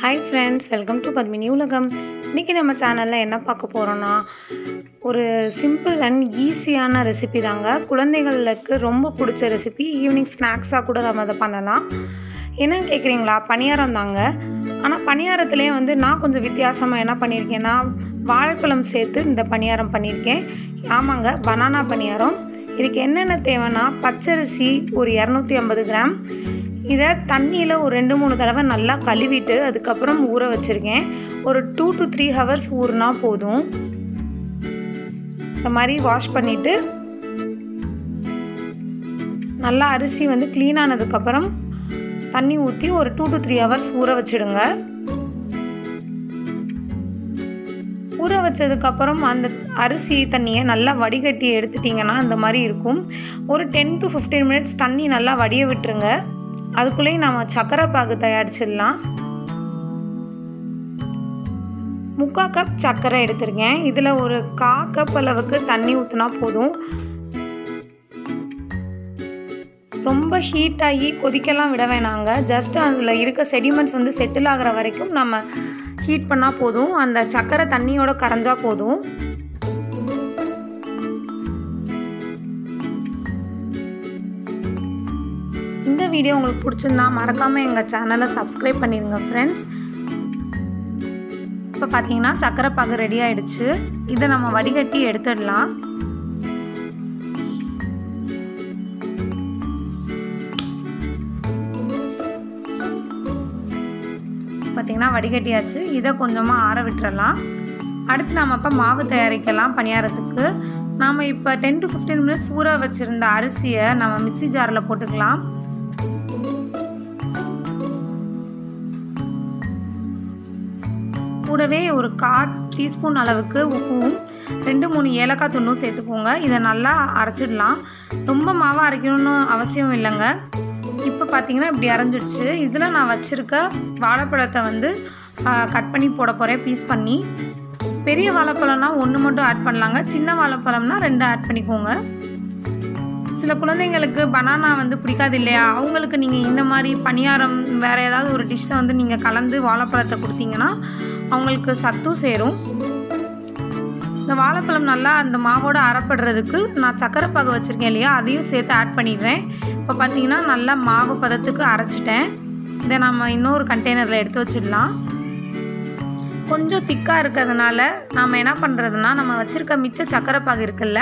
Hi friends, welcome to Padmini ulagam. இன்னைக்கு நம்ம சேனல்ல என்ன பார்க்க போறோம்னா ஒரு சிம்பிள் அண்ட் ஈஸியான ரெசிபி தாங்க. குழந்தைகளுக்கு ரொம்ப பிடிச்ச ரெசிபி. ஈவினிங் ஸ்நாக்ஸா கூட நம்ம அத பண்ணலாம். என்னன்னு கேக்குறீங்களா? பனியாரம் தாங்க. ஆனா பனியாரத்திலே நான் கொஞ்சம் வித்தியாசமா என்ன பண்ணிருக்கேன்னா வாழைப்பழம் சேர்த்து இந்த பனியாரம் பண்ணிருக்கேன். ஆமாங்க, பனானா பனியாரம். இதுக்கு என்னென்ன தேவைன்னா பச்சரிசி ஒரு 250 கிராம். இதை தண்ணியில் ஒரு 2-3 தடவை நல்லா கழுவிட்டு அதுக்கப்புறம் ஊற வச்சுருக்கேன். ஒரு 2 to 3 hours ஊறினா போதும். இந்த மாதிரி வாஷ் பண்ணிவிட்டு நல்லா அரிசி க்ளீன் ஆனதுக்கப்புறம் தண்ணி ஊற்றி ஒரு 2 to 3 hours ஊற வச்சுடுங்க. ஊற வச்சதுக்கப்புறம் அந்த அரிசி தண்ணியை நல்லா வடிகட்டி எடுத்துட்டிங்கன்னா இந்த மாதிரி இருக்கும். ஒரு 10 to 15 minutes தண்ணி நல்லா வடிய விட்டுருங்க. அதுக்குள்ளேயே நம்ம சக்கரை பாகு தயாரிச்சிடலாம். 3/4 கப் சர்க்கரை எடுத்துருக்கேன். இதில் ஒரு 1/4 கப் அளவுக்கு தண்ணி ஊற்றினா போதும். ரொம்ப ஹீட் ஆகி கொதிக்கலாம் விட வேணாங்க. ஜஸ்ட் அதில் இருக்க செடிமெண்ட்ஸ் செட்டில் ஆகிற வரைக்கும் நம்ம ஹீட் பண்ணால் போதும். அந்த சர்க்கரை தண்ணியோட கரைஞ்சா போதும். இந்த வீடியோ உங்களுக்கு பிடிச்சிருந்தா மறக்காமல் எங்கள் சேனலை சப்ஸ்கிரைப் பண்ணிடுங்க ஃப்ரெண்ட்ஸ். இப்போ பார்த்தீங்கன்னா சக்கரை பாகு ரெடி ஆகிடுச்சு. இதை நம்ம வடிகட்டி எடுத்துடலாம். பார்த்தீங்கன்னா வடிகட்டியாச்சு. இதை கொஞ்சமாக ஆற விட்டுறலாம். அடுத்து நம்ம இப்போ மாவு தயாரிக்கலாம் பனியாரத்துக்கு. நாம் இப்போ 10 to 15 minutes ஊற வச்சுருந்த அரிசியை நம்ம மிக்ஸி ஜாரில் போட்டுக்கலாம். கூடவே ஒரு 1/4 டீஸ்பூன் அளவுக்கு உப்பும் 2-3 ஏலக்காய் தூளும் சேர்த்துக்கோங்க. இதை நல்லா அரைச்சிடலாம். ரொம்ப மாவாக அரைக்கணும்னு அவசியம் இல்லைங்க. இப்போ பார்த்தீங்கன்னா இப்படி அரைஞ்சிடுச்சு. இதில் நான் வச்சுருக்க வாழைப்பழத்தை கட் பண்ணி போட போகிறேன், பீஸ் பண்ணி. பெரிய வாழைப்பழம்னா 1 மட்டும் ஆட் பண்ணலாங்க. சின்ன வாழைப்பழம்னா 2 ஆட் பண்ணிக்கோங்க. சில குழந்தைங்களுக்கு பனானா பிடிக்காது இல்லையா? அவங்களுக்கு நீங்கள் இந்த மாதிரி பனியாரம் வேறு ஏதாவது ஒரு டிஷ்ஷில் நீங்கள் கலந்து வாழைப்பழத்தை கொடுத்தீங்கன்னா அவங்களுக்கு சத்தும் சேரும். இந்த வாழைப்பழம் நல்லா அந்த மாவோடு அரைப்படுறதுக்கு நான் சக்கரை பாகு வச்சுருக்கேன் இல்லையா, அதையும் சேர்த்து ஆட் பண்ணிடுவேன். இப்போ பார்த்தீங்கன்னா நல்லா மாவு பதத்துக்கு அரைச்சிட்டேன். இதை நம்ம இன்னொரு கண்டெய்னரில் எடுத்து வச்சிடலாம். கொஞ்சம் திக்காக இருக்கிறதுனால நாம் என்ன பண்ணுறதுனா நம்ம வச்சுருக்க மிச்ச சக்கரை பாகு இருக்குல்ல,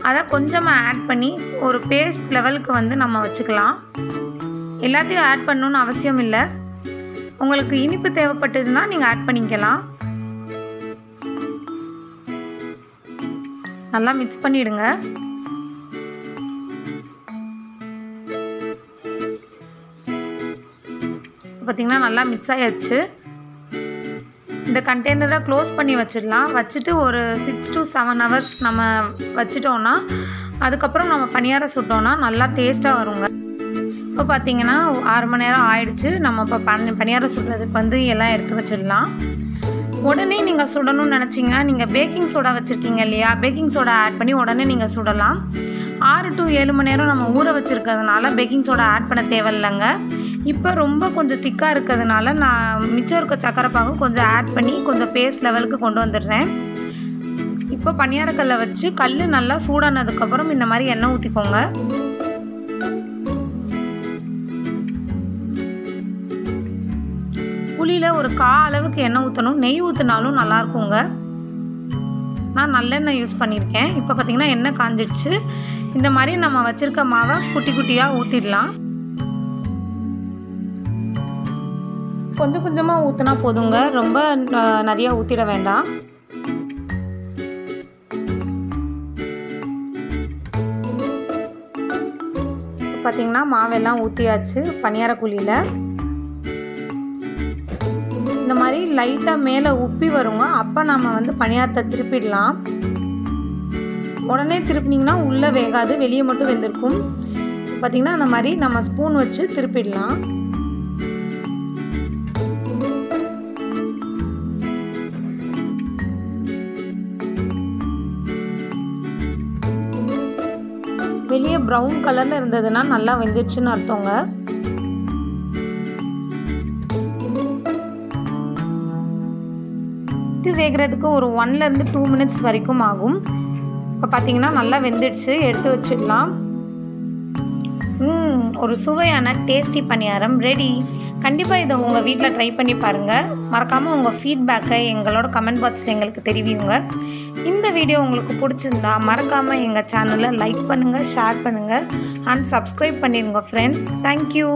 அதை கொஞ்சமாக ஆட் பண்ணி ஒரு பேஸ்ட் லெவலுக்கு நம்ம வச்சுக்கலாம். எல்லாத்தையும் ஆட் பண்ணணுன்னு அவசியம் இல்லை. உங்களுக்கு இனிப்பு தேவைப்பட்டதுன்னா நீங்கள் ஆட் பண்ணிக்கலாம். நல்லா மிக்ஸ் பண்ணிவிடுங்க. பார்த்திங்கன்னா நல்லா மிக்ஸ் ஆகிடுச்சு. இந்த கண்டெய்னரை க்ளோஸ் பண்ணி வச்சிடலாம். வச்சுட்டு ஒரு 6 to 7 hours நம்ம வச்சிட்டோன்னா அதுக்கப்புறம் நம்ம பனியாரம் சுட்டோன்னா நல்லா டேஸ்ட்டாக வருங்க. இப்போ பார்த்திங்கன்னா 6 மணி நேரம் ஆயிடுச்சு. நம்ம இப்போ பனியாரம் சுடுறதுக்கு எல்லாம் எடுத்து வச்சிடலாம். உடனே நீங்கள் சுடணும்னு நினச்சிங்கன்னா நீங்கள் பேக்கிங் சோடா வச்சுருக்கீங்க இல்லையா, பேக்கிங் சோடா ஆட் பண்ணி உடனே நீங்கள் சுடலாம். 6 to 7 மணி நேரம் நம்ம ஊற வச்சுருக்கிறதுனால பேக்கிங் சோடா ஆட் பண்ண தேவையில்லைங்க. இப்போ ரொம்ப கொஞ்சம் திக்காக இருக்கிறதுனால நான் மிச்சம் இருக்க சக்கரை பாகு கொஞ்சம் ஆட் பண்ணி கொஞ்சம் பேஸ்ட் லெவலுக்கு கொண்டு வந்துடுறேன். இப்போ பனியாரக்கல்லை வச்சு கல் நல்லா சூடானதுக்கப்புறம் இந்த மாதிரி எண்ணெய் ஊற்றிக்கோங்க. புளியில் ஒரு 1/4 அளவுக்கு எண்ணெய் ஊற்றணும். நெய் ஊற்றினாலும் நல்லாயிருக்குங்க. நான் நல்லெண்ணெய் யூஸ் பண்ணியிருக்கேன். இப்போ பார்த்திங்கன்னா எண்ணெய் காஞ்சிடுச்சு. இந்த மாதிரி நம்ம வச்சுருக்க மாவை குட்டி குட்டியாக ஊற்றிடலாம். கொஞ்சம் கொஞ்சமாக ஊற்றினா போதுங்க, ரொம்ப நிறையா ஊற்றிட வேண்டாம். பார்த்திங்கன்னா மாவெல்லாம் ஊற்றியாச்சு பனியார குழியில். இந்த மாதிரி லைட்டாக மேலே உப்பி வருங்க. அப்போ நம்ம பனியாரத்தை திருப்பிடலாம். உடனே திருப்பினீங்கன்னா உள்ளே வேகாது, வெளியே மட்டும் வெந்திருக்கும். பார்த்திங்கன்னா அந்த மாதிரி நம்ம ஸ்பூன் வச்சு திருப்பிடலாம். வெளியே ப்ரௌன் கலரில் இருந்ததுன்னா நல்லா வெந்துடுச்சுன்னு அர்த்தங்க. வேகிறதுக்கு ஒரு 1லேருந்து 2 மினிட்ஸ் வரைக்கும் ஆகும். இப்போ பார்த்திங்கன்னா நல்லா வெந்துடுச்சு, எடுத்து வச்சிடலாம். ஒரு சுவையான டேஸ்டி பணியாரம் ரெடி. கண்டிப்பாக இதை உங்கள் வீட்டில் ட்ரை பண்ணி பாருங்கள். மறக்காமல் உங்கள் ஃபீட்பேக்கை எங்களோட கமெண்ட் பாக்ஸில் எங்களுக்கு தெரிவிங்க. இந்த வீடியோ உங்களுக்கு பிடிச்சிருந்தா மறக்காமல் எங்கள் சேனலை லைக் பண்ணுங்கள், ஷேர் பண்ணுங்கள் அண்ட் சப்ஸ்கிரைப் பண்ணிடுங்க ஃப்ரெண்ட்ஸ். தேங்க்யூ.